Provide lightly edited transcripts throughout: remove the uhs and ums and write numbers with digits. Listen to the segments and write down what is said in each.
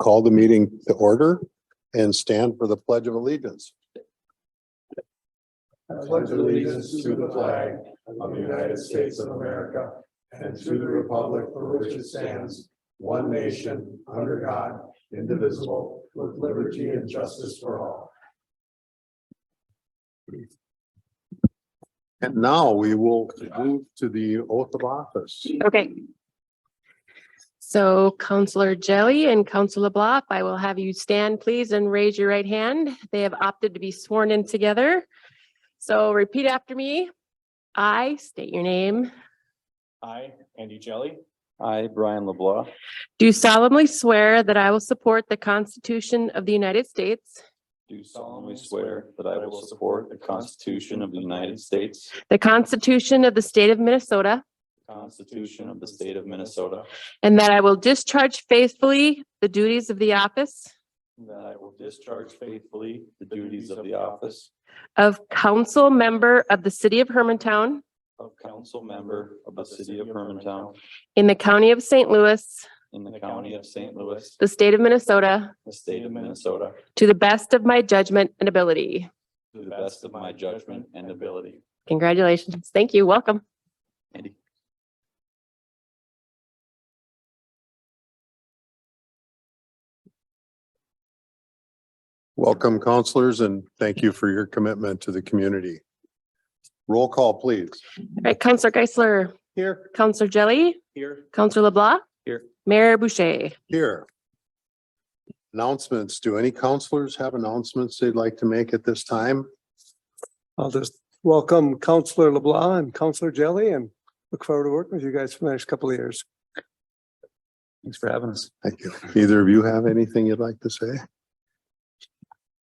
call the meeting to order and stand for the Pledge of Allegiance. I pledge allegiance to the flag of the United States of America and to the republic for which it stands, one nation, under God, indivisible, with liberty and justice for all. And now we will move to the oath of office. Okay. So Counselor Jelly and Counselor LeBlanc, I will have you stand, please, and raise your right hand. They have opted to be sworn in together. So repeat after me. I state your name. I, Andy Jelly, I, Brian LeBlanc, Do solemnly swear that I will support the Constitution of the United States, do solemnly swear that I will support the Constitution of the United States, the Constitution of the State of Minnesota, the Constitution of the State of Minnesota, and that I will discharge faithfully the duties of the office and that I will discharge faithfully the duties of the office of council member of the city of Hermantown of council member of the city of Hermantown in the county of St. Louis, in the county of St. Louis, the state of Minnesota, the state of Minnesota, to the best of my judgment and ability. to the best of my judgment and ability. Congratulations. Thank you. Welcome. Andy. Welcome, counselors, and thank you for your commitment to the community. Roll call, please. All right, Counselor Geisler, Here. Counselor Jelly, here. Counselor LeBlanc. Here. Mayor Boucher. Here. Announcements. Do any counselors have announcements they'd like to make at this time? I'll just welcome Counselor LeBlanc and Counselor Jelly and look forward to working with you guys for the next couple of years. Thanks for having us. Thank you. Either of you have anything you'd like to say?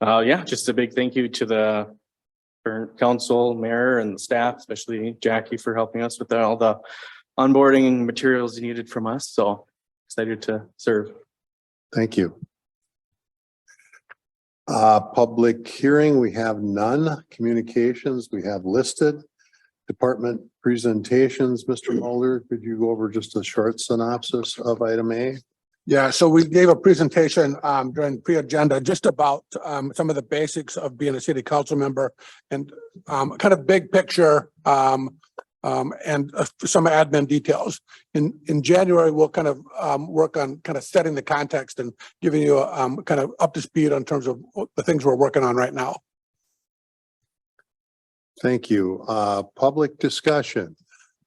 Yeah, just a big thank you to the current council, mayor and staff, especially Jackie for helping us with all the onboarding and materials needed from us. So excited to serve. Thank you. Public hearing, we have none. Communications, we have listed. Department presentations, Mr. Mulder, could you go over just a short synopsis of item A? Yeah, so we gave a presentation during pre-agenda just about some of the basics of being a city council member and kind of big picture and some admin details. In January, we'll kind of work on kind of setting the context and giving you a kind of up to speed on terms of the things we're working on right now. Thank you. Public discussion.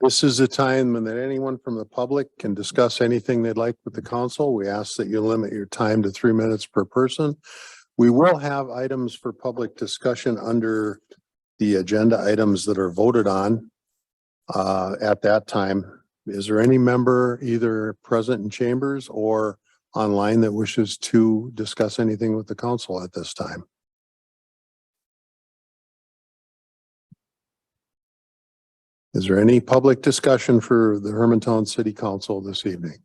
This is a time when that anyone from the public can discuss anything they'd like with the council. We ask that you limit your time to 3 minutes per person. We will have items for public discussion under the agenda items that are voted on at that time. Is there any member either present in chambers or online that wishes to discuss anything with the council at this time? Is there any public discussion for the Hermantown City Council this evening?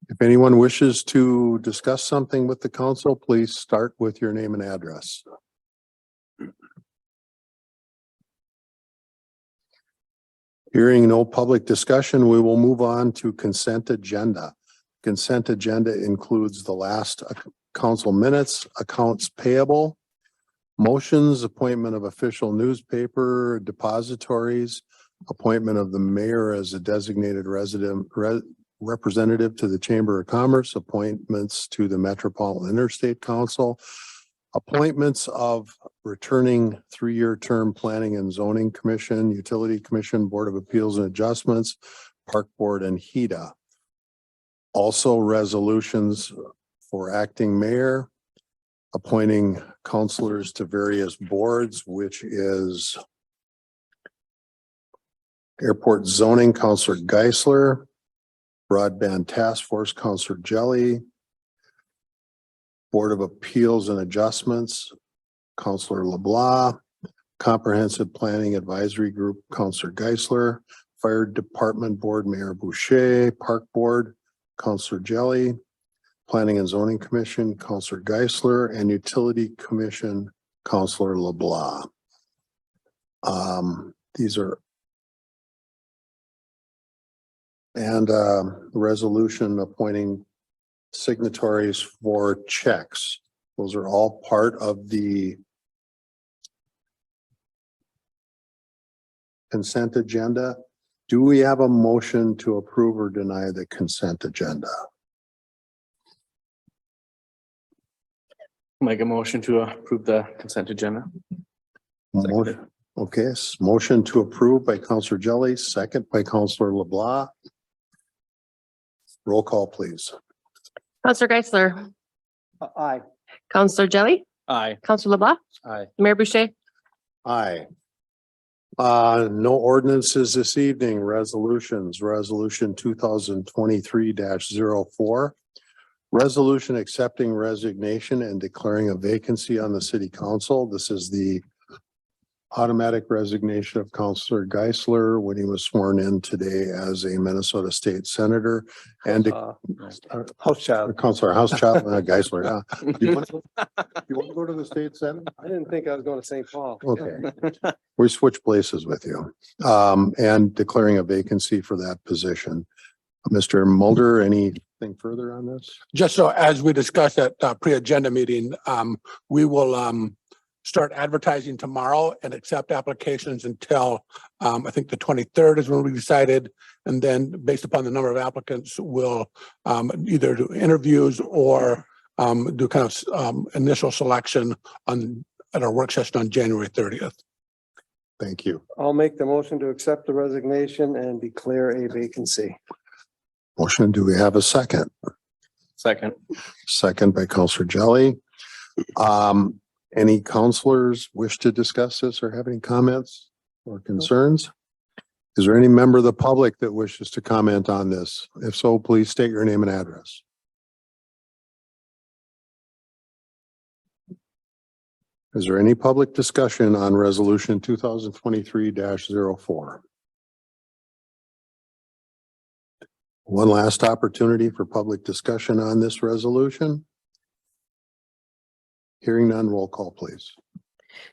If anyone wishes to discuss something with the council, please start with your name and address. Hearing no public discussion, we will move on to consent agenda. Consent agenda includes the last council minutes, accounts payable, motions, appointment of official newspaper depositories, appointment of the mayor as a designated representative to the Chamber of Commerce, appointments to the Metropolitan Interstate Council, appointments of returning 3-year term Planning and Zoning Commission, Utility Commission, Board of Appeals and Adjustments, Park Board, and HEDA. Also resolutions for acting mayor, appointing counselors to various boards, which is Airport Zoning, Counselor Geisler, Broadband Task Force, Counselor Jelly, Board of Appeals and Adjustments, Counselor LeBlanc, Comprehensive Planning Advisory Group, Counselor Geisler, Fire Department Board, Mayor Boucher, Park Board, Counselor Jelly, Planning and Zoning Commission, Counselor Geisler, and Utility Commission, Counselor LeBlanc. These are And resolution appointing signatories for checks. Those are all part of the consent agenda. Do we have a motion to approve or deny the consent agenda? Make a motion to approve the consent agenda. Motion. Okay, motion to approve by Counselor Jelly, second by Counselor LeBlanc. Roll call, please. Counselor Geisler, Aye. Counselor Jelly, Aye. Counselor LeBlanc, Aye. Mayor Boucher. Aye. No ordinances this evening. Resolutions, resolution 2023-04. Resolution accepting resignation and declaring a vacancy on the city council. This is the automatic resignation of Counselor Geisler when he was sworn in today as a Minnesota State Senator and House child. Counselor Housechild, Geisler. You want to go to the state senate? I didn't think I was going to St. Paul. Okay. We switch places with you. And declaring a vacancy for that position. Mr. Mulder, anything further on this? Just so as we discussed at pre-agenda meeting, we will start advertising tomorrow and accept applications until I think the 23rd is when we decided. And then based upon the number of applicants, we'll either do interviews or do kind of initial selection at our work session on January 30th. Thank you. I'll make the motion to accept the resignation and declare a vacancy. Motion, do we have a second? Second. Second by Counselor Jelly. Any counselors wish to discuss this or have any comments or concerns? Is there any member of the public that wishes to comment on this? If so, please state your name and address. Is there any public discussion on resolution 2023-04? One last opportunity for public discussion on this resolution. Hearing none, roll call, please.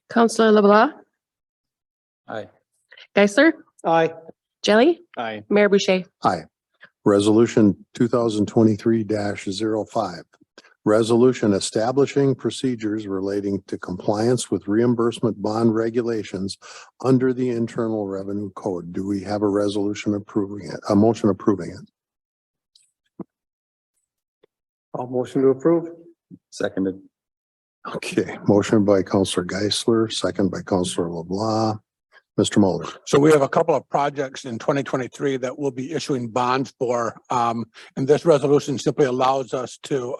Counselor LeBlanc, Aye. Geisler, Aye. Jelly, Aye. Mayor Boucher. Aye. Resolution 2023-05. Resolution establishing procedures relating to compliance with reimbursement bond regulations under the Internal Revenue Code. Do we have a resolution approving it, a motion approving it? I'll motion to approve. Seconded. Okay, motion by Counselor Geisler, second by Counselor LeBlanc. Mr. Mulder. So we have a couple of projects in 2023 that we'll be issuing bonds for. And this resolution simply allows us to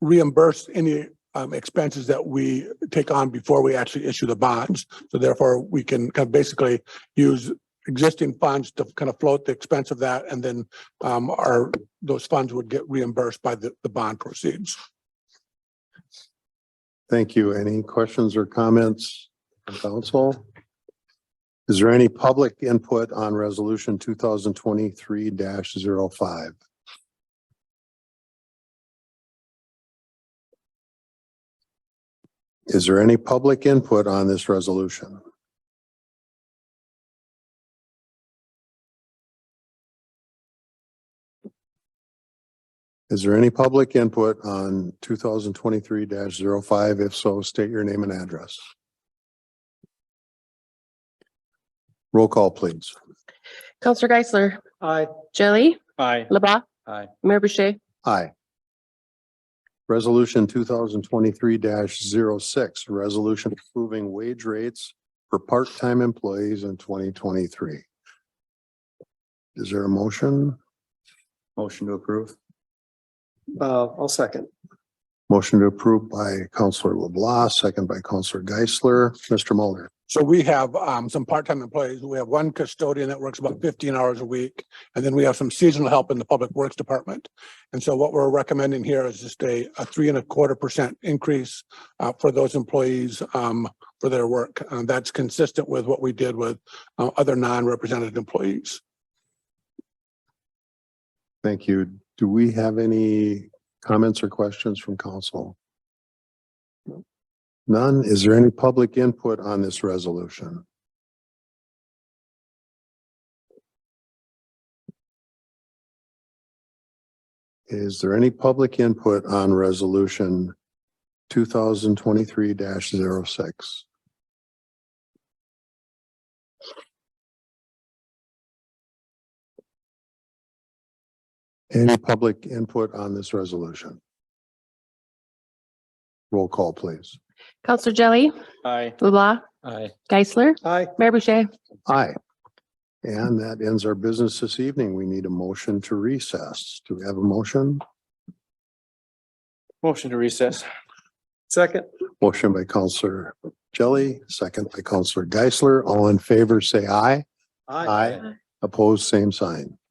reimburse any expenses that we take on before we actually issue the bonds. So therefore, we can kind of basically use existing funds to kind of float the expense of that, and then those funds would get reimbursed by the bond proceeds. Thank you. Any questions or comments from council? Is there any public input on resolution 2023-05? Is there any public input on this resolution? Is there any public input on 2023-05? If so, state your name and address. Roll call, please. Counselor Geisler, Aye. Jelly, Aye. LeBlanc, Aye. Mayor Boucher. Aye. Resolution 2023-06, resolution approving wage rates for part-time employees in 2023. Is there a motion? Motion to approve. I'll second. Motion to approve by Counselor LeBlanc, second by Counselor Geisler. Mr. Mulder. So we have some part-time employees. We have one custodian that works about 15 hours a week. And then we have some seasonal help in the Public Works Department. And so what we're recommending here is just a 3.25% increase for those employees for their work. That's consistent with what we did with other non-represented employees. Thank you. Do we have any comments or questions from council? None. Is there any public input on this resolution? Is there any public input on resolution 2023-06? Any public input on this resolution? Roll call, please. Counselor Jelly, Aye. LeBlanc, Aye. Geisler, Aye. Mayor Boucher. Aye. And that ends our business this evening. We need a motion to recess. Do we have a motion? Motion to recess. Second. Motion by Counselor Jelly, second by Counselor Geisler. All in favor, say aye. Opposed, same sign.